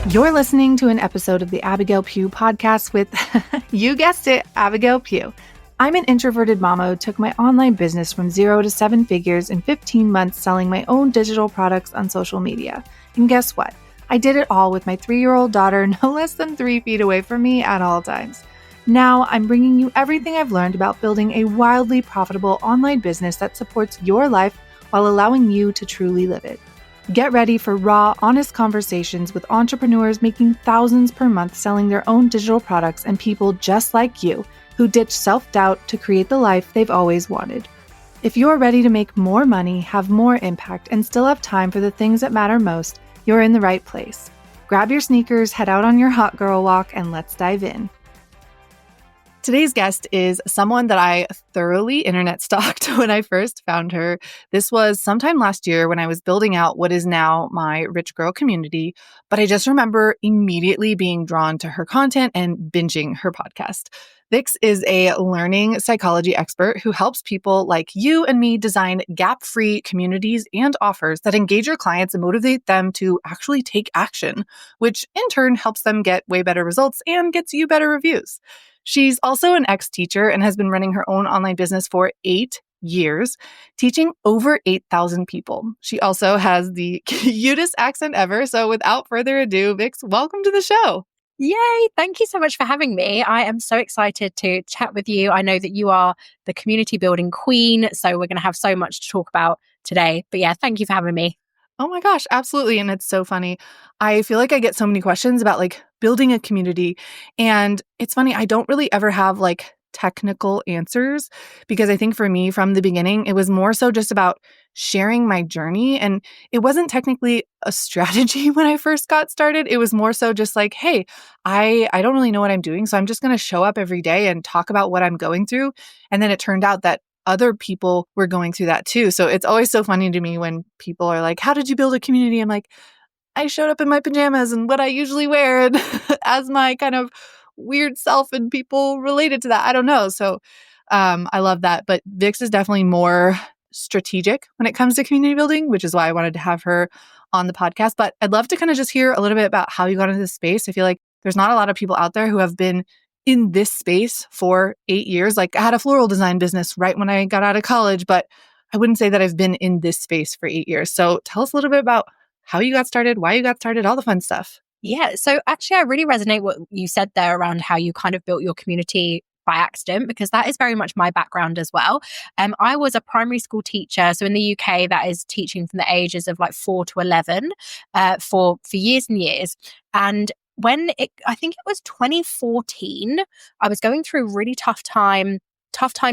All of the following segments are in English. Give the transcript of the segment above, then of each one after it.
You're listening to an episode of the Abigail Pugh podcast with, you guessed it, Abigail Pugh. I'm an introverted mama who took my online business from 0 to 7 figures in 15 months selling my own digital products on social media. And guess what? I did it all with my 3-year-old daughter no less than 3 feet away from me at all times. Now I'm bringing you everything I've learned about building a wildly profitable online business that supports your life while allowing you to truly live it. Get ready for raw, honest conversations with entrepreneurs making thousands per month selling their own digital products and people just like you who ditch self-doubt to create the life they've always wanted. If you're ready to make more money, have more impact, and still have time for the things that matter most, you're in the right place. Grab your sneakers, head out on your hot girl walk, and let's dive in. Today's guest is someone that I thoroughly internet stalked when I first found her. This was sometime last year when I was building out what is now my rich girl community, but I just remember immediately being drawn to her content and binging her podcast. Vix is a learning psychology expert who helps people like you and me design gap-free communities and offers that engage your clients and motivate them to actually take action, which in turn helps them get way better results and gets you better reviews. She's also an ex-teacher and has been running her own online business for 8 years, teaching over 8,000 people. She also has the cutest accent ever. So without further ado, Vix, welcome to the show. Yay! Thank you so much for having me. I am so excited to chat with you. I know that you are the community building queen, so we're going to have so much to talk about today. But yeah, thank you for having me. Oh my gosh, absolutely. And it's so funny. I feel like I get so many questions about like building a community. And it's funny, I don't really ever have like technical answers because I think for me from the beginning, it was more so just about sharing my journey. And it wasn't technically a strategy when I first got started. It was more so just like, hey, I don't really know what I'm doing. So I'm just going to show up every day and talk about what I'm going through. And then it turned out that other people were going through that too. So it's always so funny to me when people are like, how did you build a community? I'm like, I showed up in my pajamas and what I usually wear and as my kind of weird self, and people related to that. I don't know. So I love that. But Vix is definitely more strategic when it comes to community building, which is why I wanted to have her on the podcast. But I'd love to kind of just hear a little bit about how you got into this space. I feel like there's not a lot of people out there who have been in this space for 8 years. Like I had a floral design business right when I got out of college, but I wouldn't say that I've been in this space for 8 years. So tell us a little bit about how you got started, why you got started, all the fun stuff. Yeah. So actually, I really resonate what you said there around how you kind of built your community by accident, because that is very much my background as well. I was a primary school teacher. So in the UK, that is teaching from the ages of like 4 to 11 for years and years. And I think it was 2014, I was going through a really tough time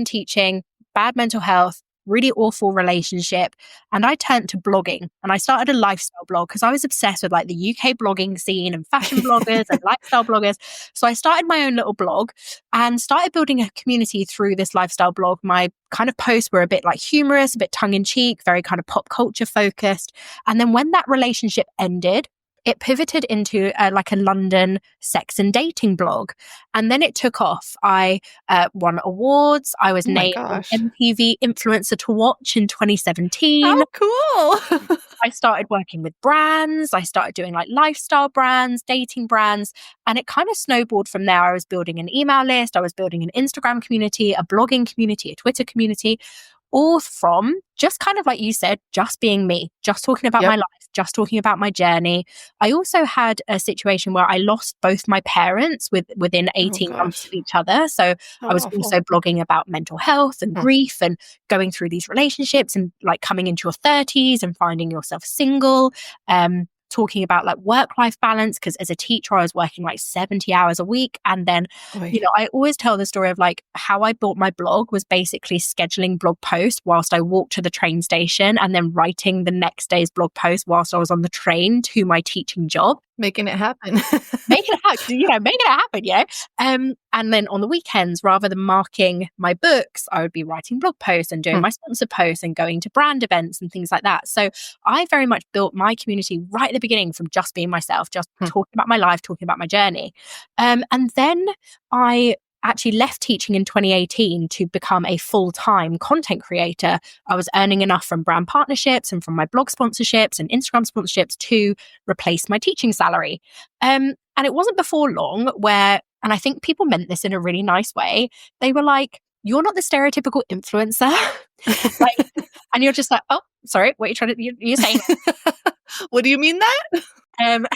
teaching, bad mental health, really awful relationship. And I turned to blogging and I started a lifestyle blog because I was obsessed with like the UK blogging scene and fashion bloggers and lifestyle bloggers. So I started my own little blog and started building a community through this lifestyle blog. My kind of posts were a bit like humorous, a bit tongue in cheek, very kind of pop culture focused. And then when that relationship ended, it pivoted into like a London sex and dating blog. And then it took off. I won awards. I was named MTV Influencer to Watch in 2017. Oh, cool. I started working with brands. I started doing like lifestyle brands, dating brands. And it kind of snowballed from there. I was building an email list. I was building an Instagram community, a blogging community, a Twitter community. All from just kind of like you said, just being me, just talking about my life, just talking about my journey. I also had a situation where I lost both my parents within 18 months of each other. So I was also blogging about mental health and grief and going through these relationships and like coming into your 30s and finding yourself single. Talking about like work-life balance, because as a teacher, I was working like 70 hours a week. And then, I always tell the story of like how I built my blog was basically scheduling blog posts whilst I walked to the train station and then writing the next day's blog post whilst I was on the train to my teaching job. Making it happen. Making it happen. And then on the weekends, rather than marking my books, I would be writing blog posts and doing my sponsor posts and going to brand events and things like that. So I very much built my community right at the beginning from just being myself, just talking about my life, talking about my journey. And then I actually left teaching in 2018 to become a full-time content creator. I was earning enough from brand partnerships and from my blog sponsorships and Instagram sponsorships to replace my teaching salary. And it wasn't before long where, and I think people meant this in a really nice way, they were like, you're not the stereotypical influencer. Like, and you're just like, oh, sorry, what are you trying to, you're saying? What do you mean that? And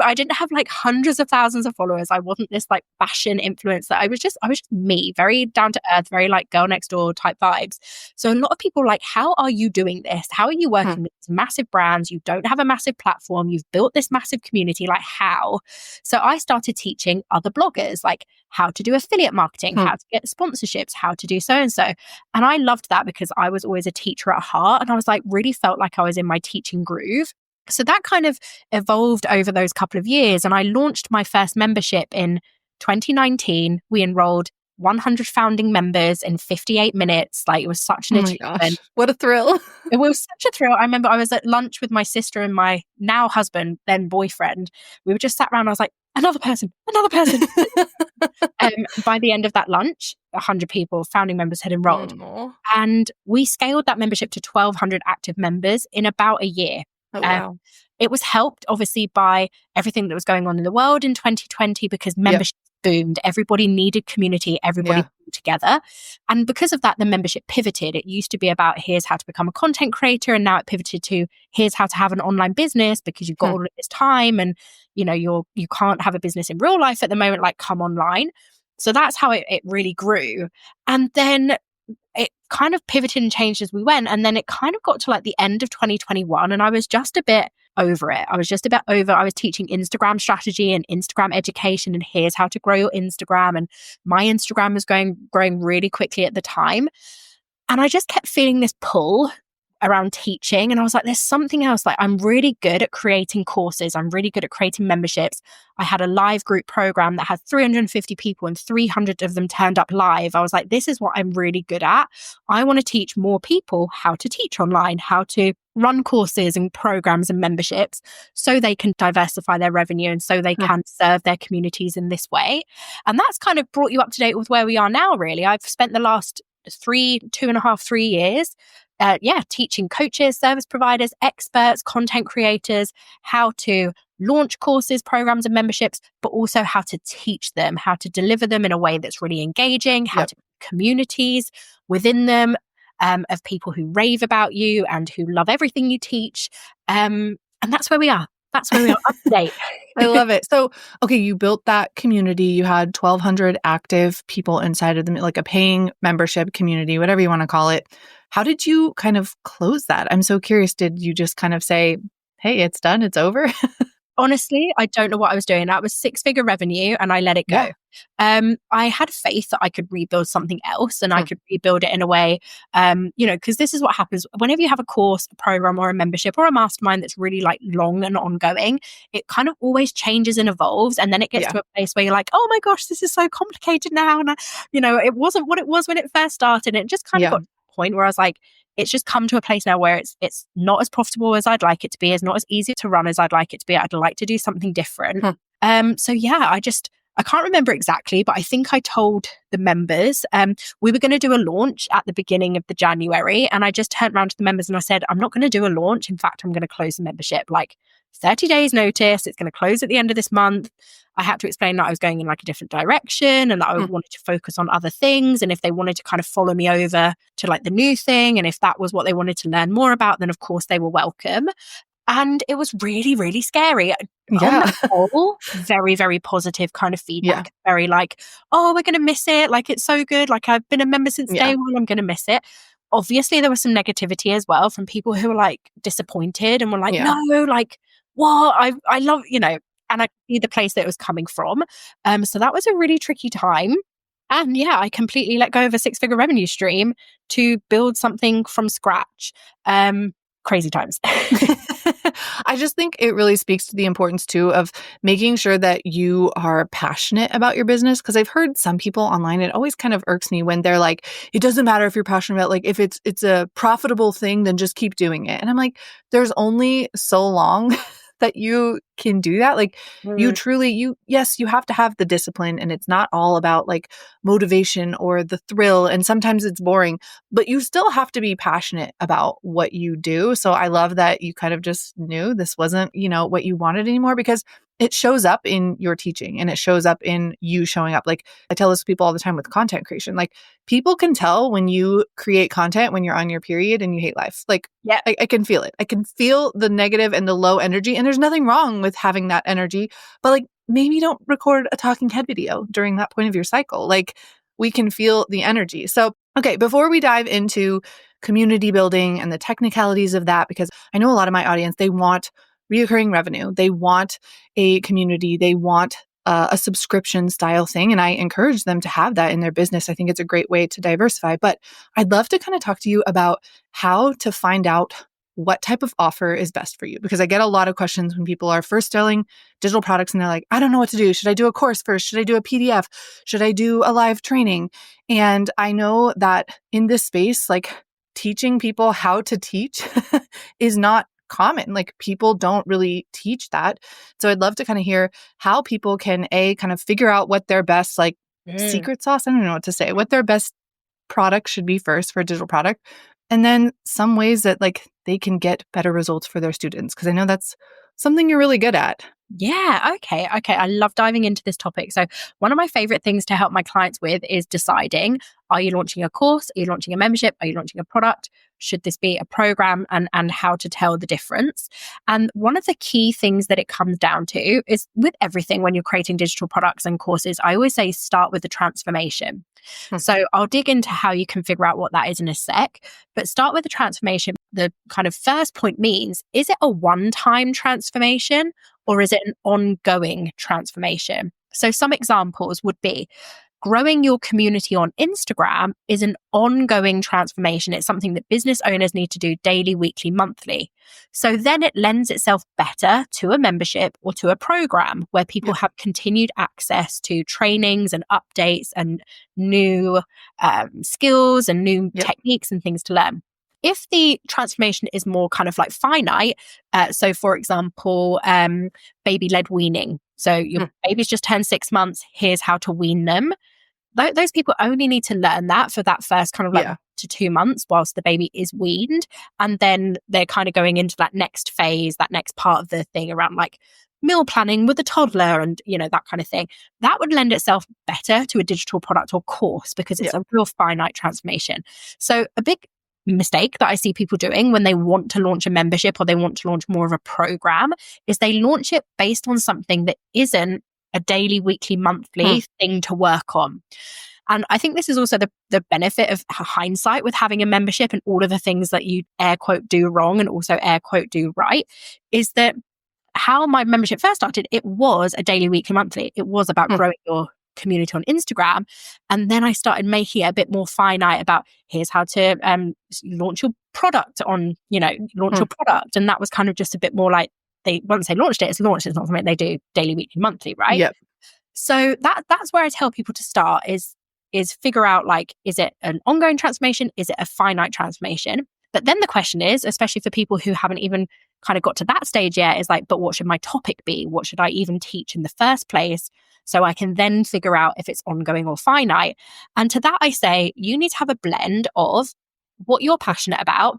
I didn't have like hundreds of thousands of followers. I wasn't this like fashion influencer. I was just me, very down to earth, very like girl next door type vibes. So a lot of people were like, how are you doing this? How are you working with these massive brands? You don't have a massive platform. You've built this massive community. Like how? So I started teaching other bloggers like how to do affiliate marketing, how to get sponsorships, how to do so-and-so. And I loved that because I was always a teacher at heart. And I was like, really felt like I was in my teaching groove. So that kind of evolved over those couple of years. And I launched my first membership in 2019. We enrolled 100 founding members in 58 minutes. Like it was such an achievement. Gosh, what a thrill. It was such a thrill. I remember I was at lunch with my sister and my now husband, then boyfriend. We were just sat around. I was like, another person. By the end of that lunch, 100 people, founding members had enrolled. And we scaled that membership to 1,200 active members in about a year. Oh, wow. It was helped obviously by everything that was going on in the world in 2020 because membership boomed. Everybody needed community. Everybody pulled together. And because of that, the membership pivoted. It used to be about here's how to become a content creator. And now it pivoted to here's how to have an online business because you've got all of this time and you know, you can't have a business in real life at the moment, like come online. So that's how it really grew. And then it kind of pivoted and changed as we went. And then it kind of got to like the end of 2021 and I was just a bit over it. I was teaching Instagram strategy and Instagram education and here's how to grow your Instagram. And my Instagram was growing really quickly at the time. And I just kept feeling this pull around teaching. And I was like, there's something else. Like I'm really good at creating courses. I'm really good at creating memberships. I had a live group program that had 350 people and 300 of them turned up live. I was like, this is what I'm really good at. I want to teach more people how to teach online, how to run courses and programs and memberships so they can diversify their revenue and so they can serve their communities in this way. And that's kind of brought you up to date with where we are now, really. I've spent the last 3 years teaching coaches, service providers, experts, content creators, how to launch courses, programs and memberships, but also how to teach them, how to deliver them in a way that's really engaging, how to communities within them of people who rave about you and who love everything you teach. And that's where we are. Up to date. I love it. So, okay, you built that community. You had 1,200 active people inside of them, like a paying membership community, whatever you want to call it. How did you kind of close that? I'm so curious. Did you just kind of say, hey, it's done, it's over? Honestly, I don't know what I was doing. That was 6-figure revenue and I let it go. I had faith that I could rebuild something else and I could rebuild it in a way, because this is what happens whenever you have a course, a program or a membership or a mastermind that's really like long and ongoing, it kind of always changes and evolves. And then it gets to a place where you're like, oh my gosh, this is so complicated now. And, it wasn't what it was when it first started. And it just kind of got to a point where I was like, it's just come to a place now where it's not as profitable as I'd like it to be. It's not as easy to run as I'd like it to be. I'd like to do something different. I can't remember exactly, but I think I told the members we were going to do a launch at the beginning of the January. And I just turned around to the members and I said, I'm not going to do a launch. In fact, I'm going to close the membership, like 30 days notice. It's going to close at the end of this month. I had to explain that I was going in like a different direction and that I wanted to focus on other things. And if they wanted to kind of follow me over to like the new thing, and if that was what they wanted to learn more about, then of course they were welcome. And it was really, really scary. On the whole, very, very positive kind of feedback. Very like, oh, we're going to miss it. Like, it's so good. Like, I've been a member since day one. I'm going to miss it. Obviously, there was some negativity as well from people who were like disappointed and were like, no, like, what? I love, and I could see the place that it was coming from. So that was a really tricky time. And I completely let go of a 6-figure revenue stream to build something from scratch. Crazy times. I just think it really speaks to the importance too of making sure that you are passionate about your business. Because I've heard some people online, it always kind of irks me when they're like, it doesn't matter if you're passionate about, like, if it's a profitable thing, then just keep doing it. And I'm like, there's only so long that you can do that. Like you Mm. truly, yes, you have to have the discipline, and it's not all about like motivation or the thrill. And sometimes it's boring, but you still have to be passionate about what you do. So I love that you kind of just knew this wasn't, what you wanted anymore, because it shows up in your teaching and it shows up in you showing up. Like I tell this to people all the time with content creation. Like people can tell when you create content when you're on your period and you hate life. Like Yeah. I can feel it. I can feel the negative and the low energy. And there's nothing wrong with having that energy. But like maybe don't record a talking head video during that point of your cycle. Like we can feel the energy. So, okay, before we dive into community building and the technicalities of that, because I know a lot of my audience, they want reoccurring revenue. They want a community. They want a subscription style thing. And I encourage them to have that in their business. I think it's a great way to diversify. But I'd love to kind of talk to you about how to find out what type of offer is best for you. Because I get a lot of questions when people are first selling digital products and they're like, I don't know what to do. Should I do a course first? Should I do a PDF? Should I do a live training? And I know that in this space, like teaching people how to teach is not common. Like people don't really teach that. So I'd love to kind of hear how people can kind of figure out what their best like Mm. secret sauce, I don't know what to say, what their best product should be first for a digital product. And then some ways that like they can get better results for their students. Cause I know that's something you're really good at. Yeah. Okay. I love diving into this topic. So one of my favorite things to help my clients with is deciding, are you launching a course? Are you launching a membership? Are you launching a product? Should this be a program, and how to tell the difference? And one of the key things that it comes down to is with everything when you're creating digital products and courses, I always say start with the transformation. So I'll dig into how you can figure out what that is in a sec, but start with the transformation. The kind of first point means, is it a one-time transformation or is it an ongoing transformation? So some examples would be growing your community on Instagram is an ongoing transformation. It's something that business owners need to do daily, weekly, monthly. So then it lends itself better to a membership or to a program where people have continued access to trainings and updates and new skills and new techniques and things to learn. If the transformation is more kind of like finite, so for example, baby-led weaning. So your baby's just turned 6 months, here's how to wean them. Those people only need to learn that for that first kind of like to 2 months whilst the baby is weaned. And then they're kind of going into that next phase, that next part of the thing around like meal planning with a toddler and, that kind of thing. That would lend itself better to a digital product or course because it's a real finite transformation. So a big mistake that I see people doing when they want to launch a membership or they want to launch more of a program is they launch it based on something that isn't a daily, weekly, monthly thing to work on. And I think this is also the benefit of hindsight with having a membership and all of the things that you air quote do wrong and also air quote do right is that how my membership first started, it was a daily, weekly, monthly. It was about growing your community on Instagram. And then I started making it a bit more finite about here's how to launch your product on, launch your product. And that was kind of just a bit more like once they launched it, it's launched. It's not something they do daily, weekly, monthly, right? Yep. So that's where I tell people to start is figure out like, is it an ongoing transformation? Is it a finite transformation? But then the question is, especially for people who haven't even kind of got to that stage yet, is like, but what should my topic be? What should I even teach in the first place? So I can then figure out if it's ongoing or finite. And to that, I say, you need to have a blend of what you're passionate about,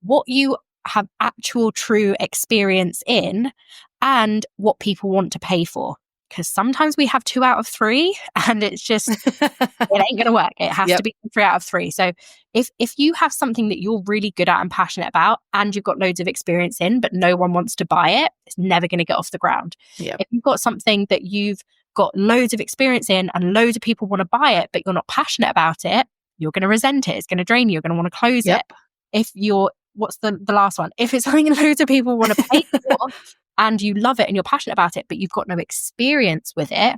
what you have actual true experience in, and what people want to pay for. Because sometimes we have 2 out of 3 and it's just, it ain't going to work. It has to be 3 out of 3. So if you have something that you're really good at and passionate about and you've got loads of experience in, but no one wants to buy it, it's never going to get off the ground. If you've got something that you've got loads of experience in and loads of people want to buy it, but you're not passionate about it, you're going to resent it. It's going to drain you. You're going to want to close it. If you're, what's the last one? If it's something loads of people want to pay for and you love it and you're passionate about it, but you've got no experience with it,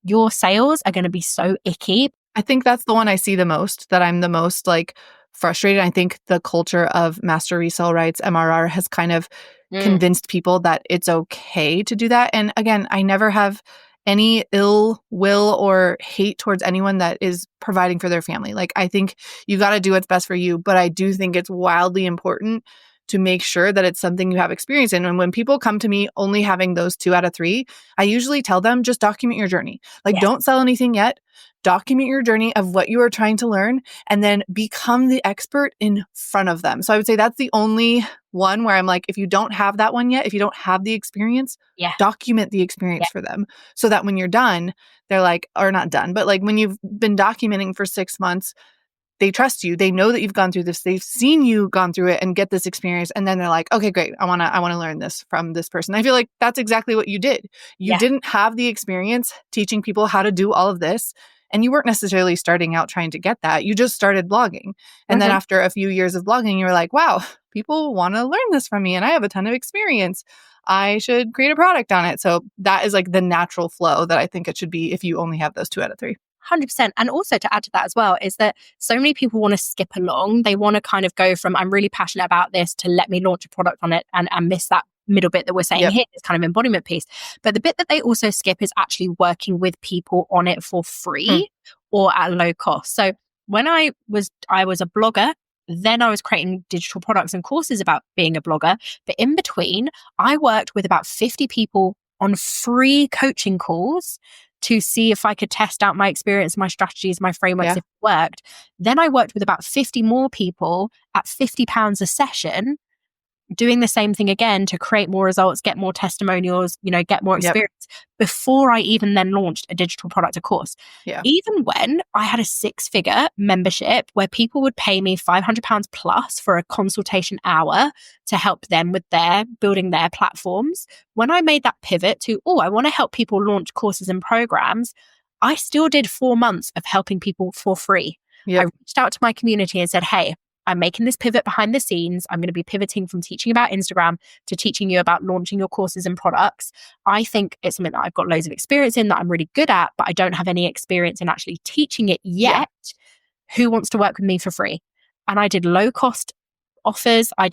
your sales are going to be so icky. I think that's the one I see the most, that I'm the most like frustrated. I think the culture of master resale rights, MRR, has kind of convinced people that it's okay to do that. And again, I never have any ill will or hate towards anyone that is providing for their family. Like, I think you got to do what's best for you, but I do think it's wildly important to make sure that it's something you have experience in. And when people come to me only having those 2 out of 3, I usually tell them, just document your journey. Like, Yes. don't sell anything yet. Document your journey of what you are trying to learn and then become the expert in front of them. So I would say that's the only one where I'm like, if you don't have that one yet, if you don't have the experience, Yeah. document the experience for them so that when you're done, they're like, or not done, but like when you've been documenting for 6 months, they trust you. They know that you've gone through this. They've seen you gone through it and get this experience. And then they're like, okay, great. I want to learn this from this person. I feel like that's exactly what you did. You didn't have the experience teaching people how to do all of this. And you weren't necessarily starting out trying to get that. You just started blogging. And then after a few years of blogging, you were like, wow, people want to learn this from me and I have a ton of experience. I should create a product on it. So that is like the natural flow that I think it should be if you only have those 2 out of 3. 100%. And also to add to that as well is that so many people want to skip along. They want to kind of go from, I'm really passionate about this, to let me launch a product on it, and miss that middle bit that we're saying here, this kind of embodiment piece. But the bit that they also skip is actually working with people on it for free or at low cost. So when I was a blogger, then I was creating digital products and courses about being a blogger. But in between, I worked with about 50 people on free coaching calls to see if I could test out my experience, my strategies, my frameworks, if it worked. Then I worked with about 50 more people at £50 a session, doing the same thing again to create more results, get more testimonials, get more experience before I even then launched a digital product or course. Even when I had a 6-figure membership where people would pay me £500 plus for a consultation hour to help them with building their platforms, when I made that pivot to, I want to help people launch courses and programs, I still did 4 months of helping people for free. I reached out to my community and said, hey, I'm making this pivot behind the scenes. I'm going to be pivoting from teaching about Instagram to teaching you about launching your courses and products. I think it's something that I've got loads of experience in, that I'm really good at, but I don't have any experience in actually teaching it yet. Who wants to work with me for free? And I did low cost offers. I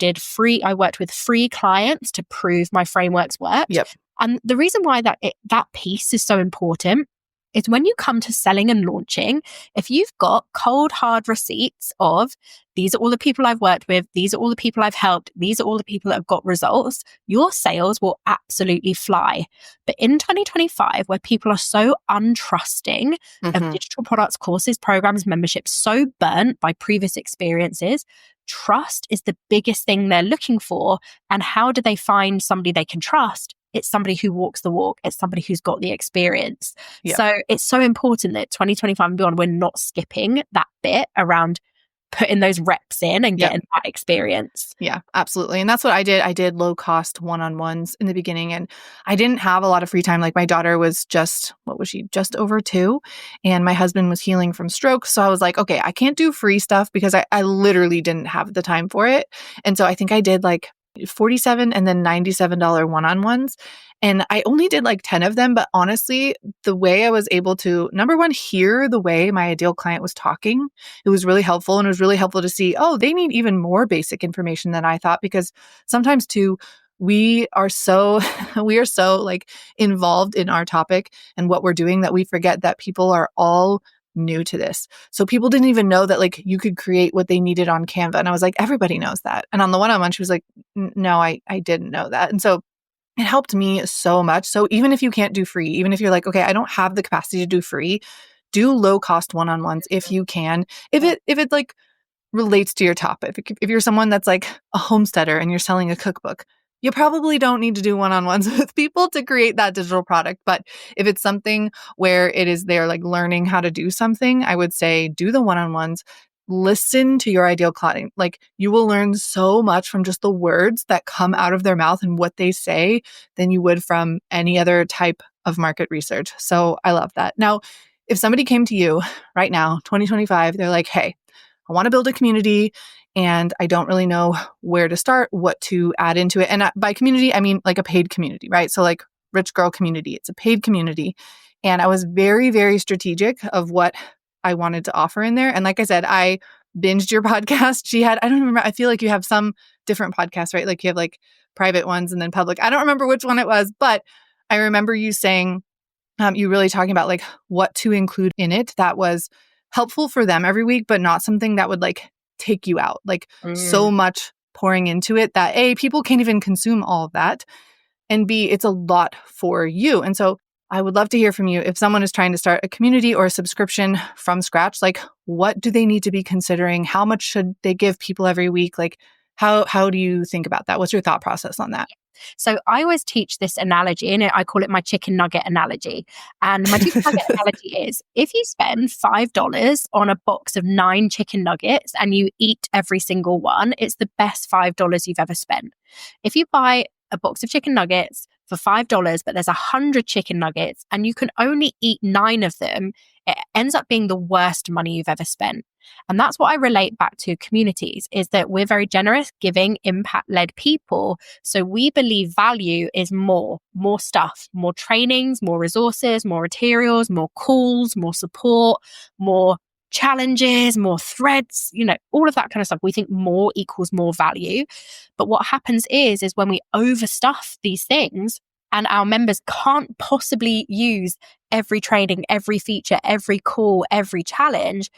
worked with free clients to prove my frameworks worked. And the reason why that piece is so important is when you come to selling and launching, if you've got cold, hard receipts of, these are all the people I've worked with, these are all the people I've helped, these are all the people that have got results, your sales will absolutely fly. But in 2025, where people are so untrusting of digital products, courses, programs, memberships, so burnt by previous experiences, trust is the biggest thing they're looking for. And how do they find somebody they can trust? It's somebody who walks the walk. It's somebody who's got the experience. So it's so important that 2025 and beyond, we're not skipping that bit around putting those reps in and getting that experience. Yeah, absolutely. And that's what I did. I did low cost one-on-ones in the beginning, and I didn't have a lot of free time. Like, my daughter was just over 2, and my husband was healing from stroke. So I was like, okay, I can't do free stuff because I literally didn't have the time for it. And so I think I did like $47 and then $97 one-on-ones. And I only did like 10 of them. But honestly, the way I was able to, number one, hear the way my ideal client was talking, it was really helpful. And it was really helpful to see, they need even more basic information than I thought, because sometimes too, we are so like involved in our topic and what we're doing that we forget that people are all new to this. So people didn't even know that like you could create what they needed on Canva. And I was like, everybody knows that. And on the one-on-one, she was like, no, I didn't know that. And so it helped me so much. So even if you can't do free, even if you're like, okay, I don't have the capacity to do free, do low cost one-on-ones if you can. If it like relates to your topic. If you're someone that's like a homesteader and you're selling a cookbook, you probably don't need to do one-on-ones with people to create that digital product. But if it's something where it is they're like learning how to do something, I would say do the one-on-ones. Listen to your ideal client. Like, you will learn so much from just the words that come out of their mouth and what they say than you would from any other type of market research. So I love that. Now, if somebody came to you right now, 2025, they're like, hey, I want to build a community and I don't really know where to start, what to add into it. And by community, I mean like a paid community, right? So like Rich Girl Community, it's a paid community. And I was very, very strategic of what I wanted to offer in there. And like I said, I binged your podcast. I don't remember, I feel like you have some different podcasts, right? Like you have like private ones and then public. I don't remember which one it was, but I remember you saying, you really talking about like what to include in it that was helpful for them every week, but not something that would like take you out. Like so much pouring into it that A, people can't even consume all of that, and B, it's a lot for you. And so I would love to hear from you if someone is trying to start a community or a subscription from scratch, like what do they need to be considering? How much should they give people every week? Like how do you think about that? What's your thought process on that? So I always teach this analogy in it. I call it my chicken nugget analogy. And my chicken nugget analogy is if you spend $5 on a box of 9 chicken nuggets and you eat every single one, it's the best $5 you've ever spent. If you buy a box of chicken nuggets for $5, but there's 100 chicken nuggets and you can only eat 9 of them, it ends up being the worst money you've ever spent. And that's what I relate back to communities is that we're very generous, giving, impact-led people. So we believe value is more stuff, more trainings, more resources, more materials, more calls, more support, more challenges, more threads, all of that kind of stuff. We think more equals more value. But what happens is when we overstuff these things and our members can't possibly use every training, every feature, every call, every challenge,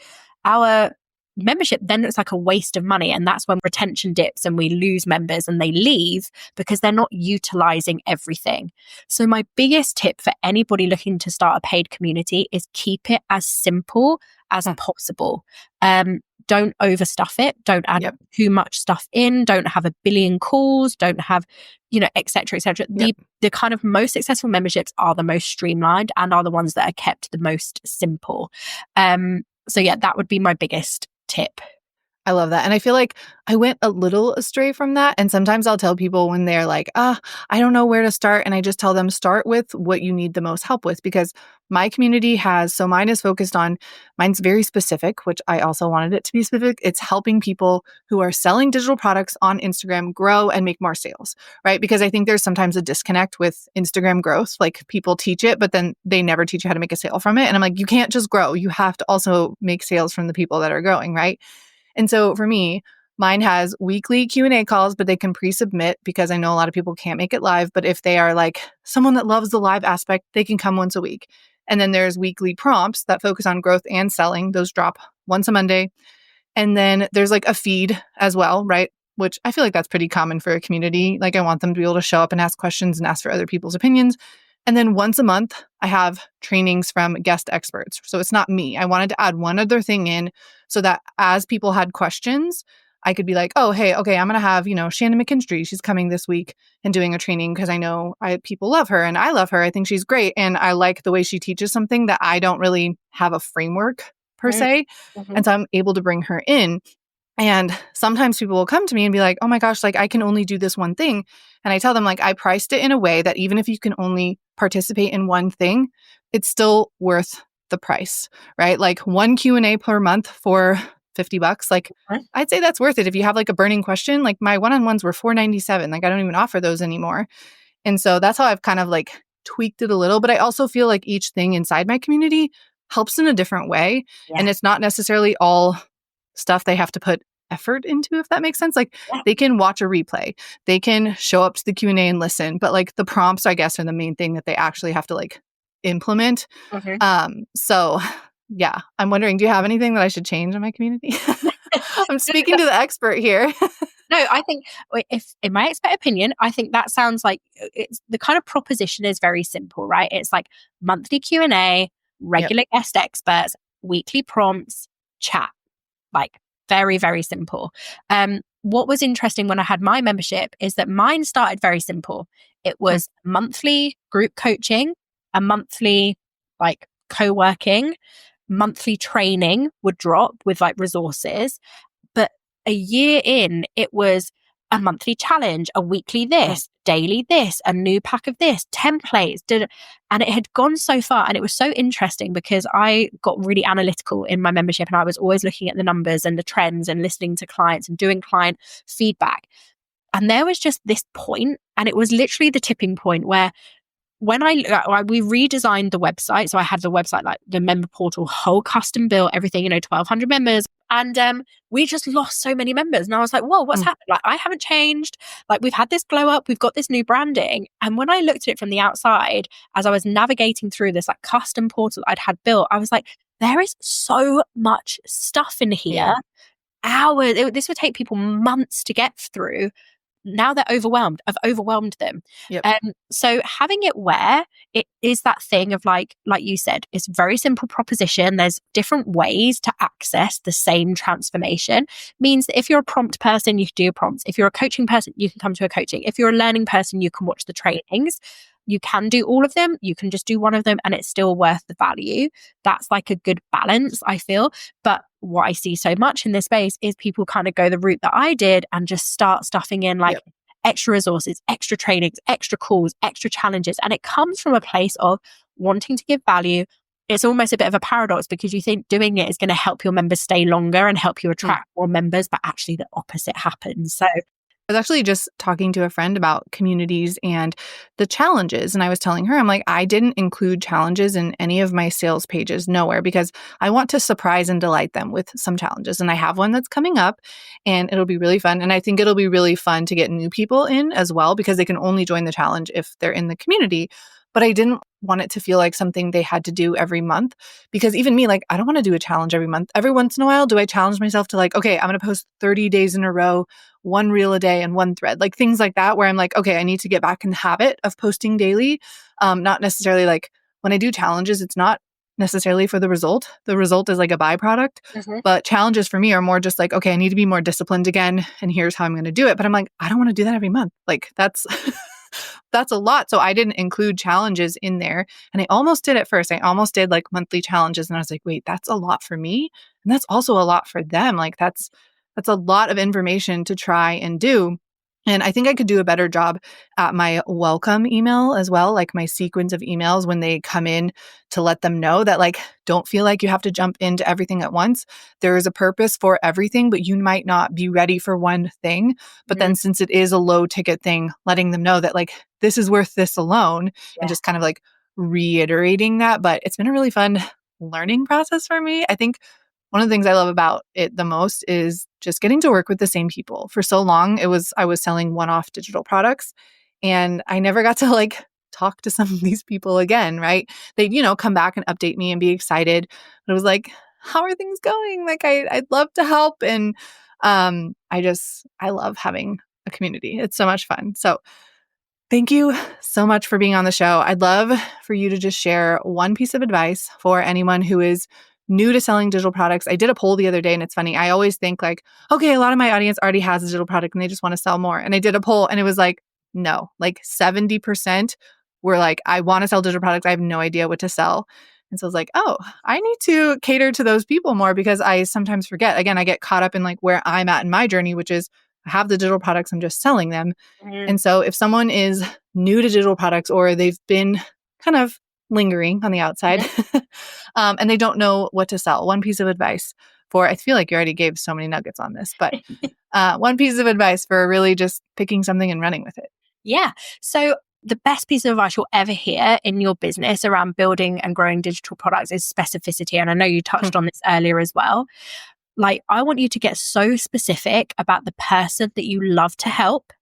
our membership then looks like a waste of money. And that's when retention dips and we lose members and they leave because they're not utilizing everything. So my biggest tip for anybody looking to start a paid community is keep it as simple as possible. Don't overstuff it. Don't add too much stuff in. Don't have a billion calls. Don't have, et cetera, et cetera. The kind of most successful memberships are the most streamlined and are the ones that are kept the most simple. So that would be my biggest tip. I love that. And I feel like I went a little astray from that. And sometimes I'll tell people when they're like, I don't know where to start. And I just tell them start with what you need the most help with, because my community mine is focused on, mine's very specific, which I also wanted it to be specific. It's helping people who are selling digital products on Instagram grow and make more sales, right? Because I think there's sometimes a disconnect with Instagram growth. Like people teach it, but then they never teach you how to make a sale from it. And I'm like, you can't just grow. You have to also make sales from the people that are growing, right? And so for me, mine has weekly Q&A calls, but they can pre-submit because I know a lot of people can't make it live. But if they are like someone that loves the live aspect, they can come once a week. And then there's weekly prompts that focus on growth and selling. Those drop once a Monday. And then there's like a feed as well, right? Which I feel like that's pretty common for a community. Like I want them to be able to show up and ask questions and ask for other people's opinions. And then once a month, I have trainings from guest experts. So it's not me. I wanted to add one other thing in so that as people had questions, I could be like, oh, hey, okay, I'm going to have, Shannon McKinstry. She's coming this week and doing a training because I know people love her and I love her. I think she's great. And I like the way she teaches something that I don't really have a framework per se. Mm-hmm. And so I'm able to bring her in. And sometimes people will come to me and be like, oh my gosh, like I can only do this one thing. And I tell them like, I priced it in a way that even if you can only participate in one thing, it's still worth the price, right? Like one Q&A per month for $50. Like I'd say that's worth it. If you have like a burning question, like my one-on-ones were $4.97. Like I don't even offer those anymore. And so that's how I've kind of like tweaked it a little. But I also feel like each thing inside my community helps in a different way. Yeah. And it's not necessarily all stuff they have to put effort into, if that makes sense. Like they can watch a replay, they can show up to the Q&A and listen, but like the prompts, I guess, are the main thing that they actually have to like implement. So yeah, I'm wondering, do you have anything that I should change in my community? I'm speaking to the expert here. No, I think if, in my expert opinion, I think that sounds like it's the kind of proposition is very simple, right? It's like monthly Q&A, regular guest experts, weekly prompts, chat. Like very, very simple. What was interesting when I had my membership is that mine started very simple. It was monthly group coaching, a monthly like co-working, monthly training would drop with like resources. But a year in, it was a monthly challenge, a weekly this, daily this, a new pack of this, templates. And it had gone so far. And it was so interesting because I got really analytical in my membership and I was always looking at the numbers and the trends and listening to clients and doing client feedback. And there was just this point, and it was literally the tipping point where when we redesigned the website. So I had the website, like the member portal, whole custom built, everything, 1,200 members. And we just lost so many members. And I was like, whoa, what's happened? Like, I haven't changed. Like, we've had this glow up. We've got this new branding. And when I looked at it from the outside, as I was navigating through this like custom portal I'd had built, I was like, there is so much stuff in here. hours. This would take people months to get through. Now they're overwhelmed. I've overwhelmed them. Yep. So having it where it is that thing of like you said, it's a very simple proposition. There's different ways to access the same transformation. Means that if you're a prompt person, you can do prompts. If you're a coaching person, you can come to a coaching. If you're a learning person, you can watch the trainings. You can do all of them. You can just do one of them and it's still worth the value. That's like a good balance, I feel. But what I see so much in this space is people kind of go the route that I did and just start stuffing in like extra resources, extra trainings, extra calls, extra challenges. And it comes from a place of wanting to give value. It's almost a bit of a paradox because you think doing it is going to help your members stay longer and help you attract more members, but actually the opposite happens. So I was actually just talking to a friend about communities and the challenges. And I was telling her, I'm like, I didn't include challenges in any of my sales pages, nowhere, because I want to surprise and delight them with some challenges. And I have one that's coming up and it'll be really fun. And I think it'll be really fun to get new people in as well, because they can only join the challenge if they're in the community. But I didn't want it to feel like something they had to do every month, because even me, like, I don't want to do a challenge every month. Every once in a while, do I challenge myself to like, okay, I'm going to post 30 days in a row, one reel a day and one thread, like things like that, where I'm like, okay, I need to get back in the habit of posting daily. Not necessarily like when I do challenges, it's not necessarily for the result. The result is like a byproduct, but challenges for me are more just like, okay, I need to be more disciplined again. And here's how I'm going to do it. But I'm like, I don't want to do that every month. Like that's, that's a lot. So I didn't include challenges in there. And I almost did at first. I almost did like monthly challenges. And I was like, wait, that's a lot for me. And that's also a lot for them. Like that's a lot of information to try and do. And I think I could do a better job at my welcome email as well, like my sequence of emails when they come in, to let them know that like, don't feel like you have to jump into everything at once. There is a purpose for everything, but you might not be ready for one thing. But then since it is a low ticket thing, letting them know that like, this is worth this alone, and just kind of like reiterating that. But it's been a really fun learning process for me. I think one of the things I love about it the most is just getting to work with the same people. For so long, I was selling one-off digital products, and I never got to like talk to some of these people again, right? They'd, come back and update me and be excited. But it was like, how are things going? Like I'd love to help. And I love having a community. It's so much fun. So thank you so much for being on the show. I'd love for you to just share one piece of advice for anyone who is new to selling digital products. I did a poll the other day, and it's funny. I always think like, okay, a lot of my audience already has a digital product and they just want to sell more. And I did a poll and it was like, no, like 70% were like, I want to sell digital products. I have no idea what to sell. And so I was like, oh, I need to cater to those people more, because I sometimes forget. Again, I get caught up in like where I'm at in my journey, which is I have the digital products, I'm just selling them. And so if someone is new to digital products, or they've been kind of lingering on the outside and they don't know what to sell, one piece of advice for, I feel like you already gave so many nuggets on this, but one piece of advice for really just picking something and running with it. Yeah. So the best piece of advice you'll ever hear in your business around building and growing digital products is specificity. And I know you touched on this earlier as well. Like, I want you to get so specific about the person that you love to help.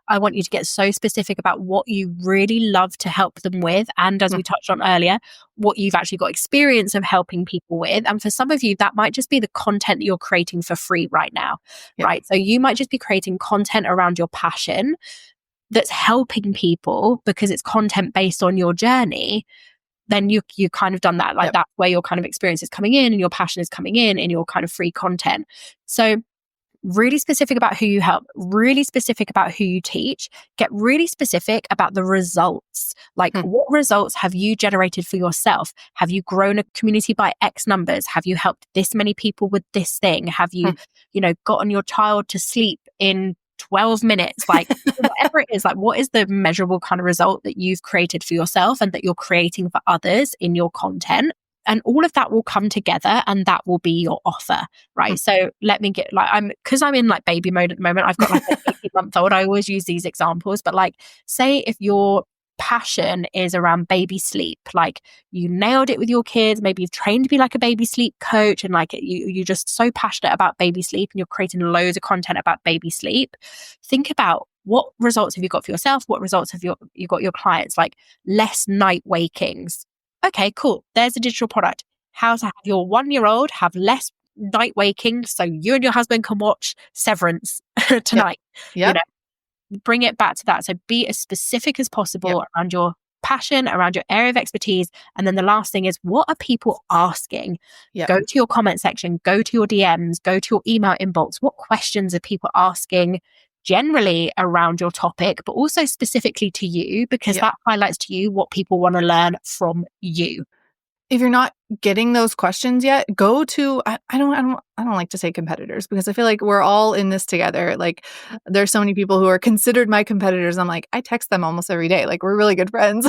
I want you to get so specific about what you really love to help them with. And as we touched on earlier, what you've actually got experience of helping people with. And for some of you, that might just be the content that you're creating for free right now, right? So you might just be creating content around your passion that's helping people because it's content based on your journey. Then you kind of done that. Like that's where your kind of experience is coming in and your passion is coming in your kind of free content. So really specific about who you help, really specific about who you teach, get really specific about the results. Like what results have you generated for yourself? Have you grown a community by X numbers? Have you helped this many people with this thing? Have you, gotten your child to sleep in 12 minutes? Like whatever it is, like what is the measurable kind of result that you've created for yourself and that you're creating for others in your content? And all of that will come together and that will be your offer, right? So let me get because I'm in like baby mode at the moment. I've got like an 18-month-old. I always use these examples, but like say if your passion is around baby sleep, like you nailed it with your kids, maybe you've trained to be like a baby sleep coach and like you're just so passionate about baby sleep and you're creating loads of content about baby sleep. Think about what results have you got for yourself? What results have you got your clients? Like less night wakings. Okay, cool. There's a digital product. How to have your 1-year-old have less night waking so you and your husband can watch Severance tonight. Yep. Bring it back to that. So be as specific as possible around your passion, around your area of expertise. And then the last thing is, what are people asking? Go to your comment section, go to your DMs, go to your email inbox. What questions are people asking generally around your topic, but also specifically to you, because that highlights to you what people want to learn from you. If you're not getting those questions yet, go to, I don't like to say competitors, because I feel like we're all in this together. Like, there's so many people who are considered my competitors. I'm like, I text them almost every day. Like, we're really good friends.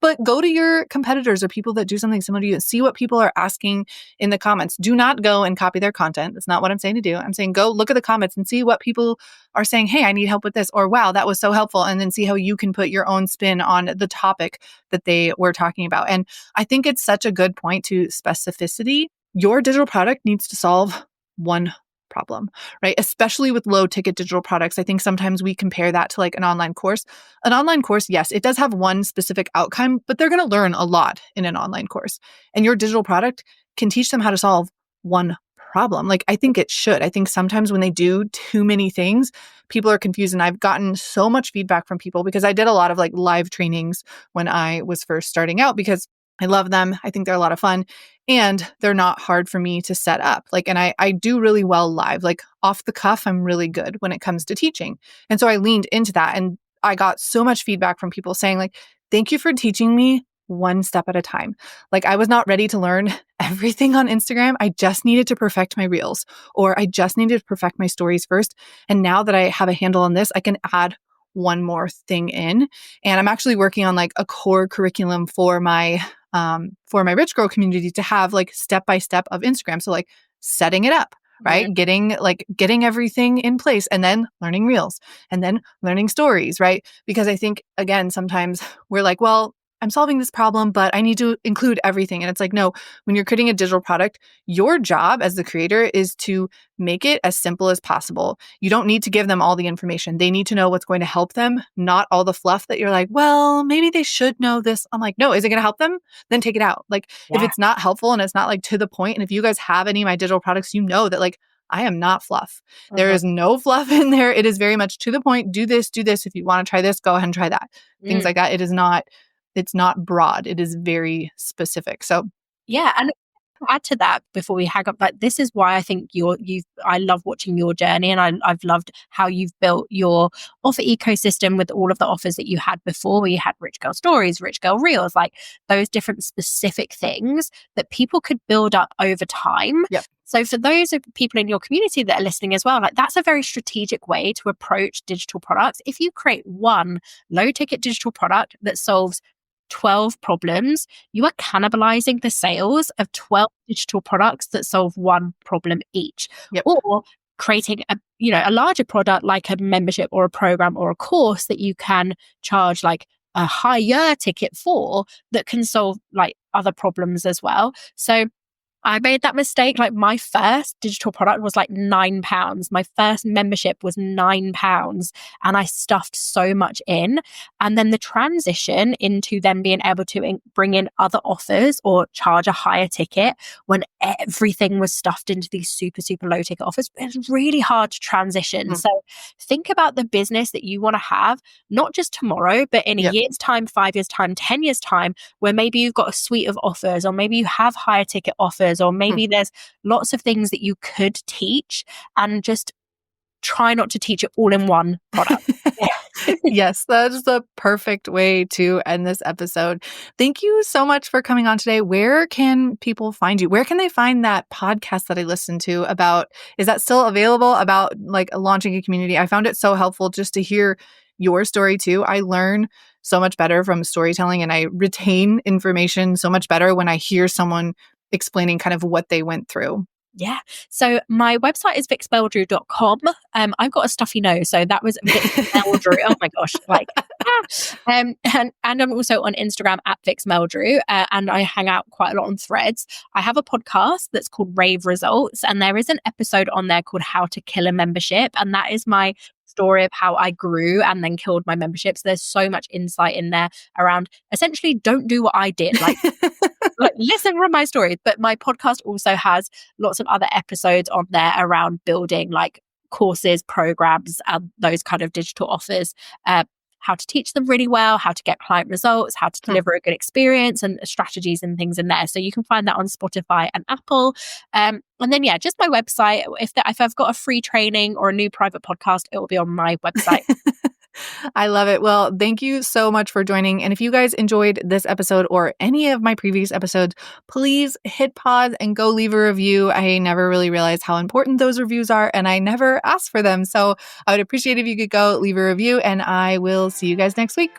But go to your competitors or people that do something similar to you. See what people are asking in the comments. Do not go and copy their content. That's not what I'm saying to do. I'm saying go look at the comments and see what people are saying. Hey, I need help with this. Or, wow, that was so helpful. And then see how you can put your own spin on the topic that they were talking about. And I think it's such a good point to specificity. Your digital product needs to solve one problem, right? Especially with low ticket digital products. I think sometimes we compare that to like an online course. An online course, yes, it does have one specific outcome, but they're going to learn a lot in an online course. And your digital product can teach them how to solve one problem. Like, I think it should. I think sometimes when they do too many things, people are confused. And I've gotten so much feedback from people, because I did a lot of like live trainings when I was first starting out, because I love them. I think they're a lot of fun, and they're not hard for me to set up. Like, and I do really well live, like off the cuff. I'm really good when it comes to teaching. And so I leaned into that, and I got so much feedback from people saying like, thank you for teaching me one step at a time. Like, I was not ready to learn everything on Instagram. I just needed to perfect my reels, or I just needed to perfect my stories first. And now that I have a handle on this, I can add one more thing in. And I'm actually working on like a core curriculum for my rich girl community to have like step-by-step of Instagram. So like setting it up, right? Getting everything in place, and then learning reels, and then learning stories, right? Because I think, again, sometimes we're like, well, I'm solving this problem, but I need to include everything. And it's like, no, when you're creating a digital product, your job as the creator is to make it as simple as possible. You don't need to give them all the information. They need to know what's going to help them, not all the fluff that you're like, well, maybe they should know this. I'm like, no, is it going to help them? Then take it out. Like, if it's not helpful and it's not like to the point, and if you guys have any of my digital products, you know that like, I am not fluff. There is no fluff in there. It is very much to the point. Do this, do this. If you want to try this, go ahead and try that. Things like that. It's not broad. It is very specific. So yeah. And to add to that before we hang up, like, this is why I think I love watching your journey, and I've loved how you've built your offer ecosystem with all of the offers that you had before, where you had Rich Girl Stories, Rich Girl Reels, like those different specific things that people could build up over time. Yep. So for those of people in your community that are listening as well, like, that's a very strategic way to approach digital products. If you create one low ticket digital product that solves 12 problems, you are cannibalizing the sales of 12 digital products that solve one problem each. Yep. Or creating a larger product like a membership or a program or a course that you can charge like a higher ticket for, that can solve like other problems as well. So I made that mistake. Like, my first digital product was like £9. My first membership was £9, and I stuffed so much in. And then the transition into then being able to bring in other offers or charge a higher ticket when everything was stuffed into these super, super low ticket offers, it's really hard to transition. So think about the business that you want to have, not just tomorrow, but in a year's time, 5 years time, 10 years time, where maybe you've got a suite of offers, or maybe you have higher ticket offers, or maybe there's lots of things that you could teach, and just try not to teach it all in one product. Yes, that is the perfect way to end this episode. Thank you so much for coming on today. Where can people find you? Where can they find that podcast that I listened to about, is that still available, about like launching a community? I found it so helpful just to hear your story too. I learn so much better from storytelling, and I retain information so much better when I hear someone explaining kind of what they went through. Yeah. So my website is vixmeldrew.com. I've got a stuffy nose, so that was Vix Meldrew. Oh my gosh. And I'm also on Instagram at Vix Meldrew, and I hang out quite a lot on Threads. I have a podcast that's called Rave Results, and there is an episode on there called How to Kill a Membership. And that is my story of how I grew and then killed my memberships. There's so much insight in there around essentially don't do what I did. Like listen from my stories. But my podcast also has lots of other episodes on there around building like courses, programs, and those kind of digital offers. How to teach them really well, how to get client results, how to deliver a good experience, and strategies and things in there. So you can find that on Spotify and Apple. And then, just my website. If I've got a free training or a new private podcast, it will be on my website. I love it. Well, thank you so much for joining. And if you guys enjoyed this episode or any of my previous episodes, please hit pause and go leave a review. I never really realized how important those reviews are, and I never asked for them. So I would appreciate if you could go leave a review, and I will see you guys next week.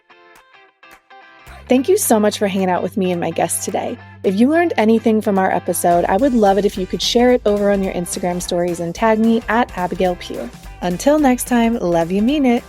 Thank you so much for hanging out with me and my guests today. If you learned anything from our episode, I would love it if you could share it over on your Instagram stories and tag me at Abigail Pugh. Until next time, love you, mean it.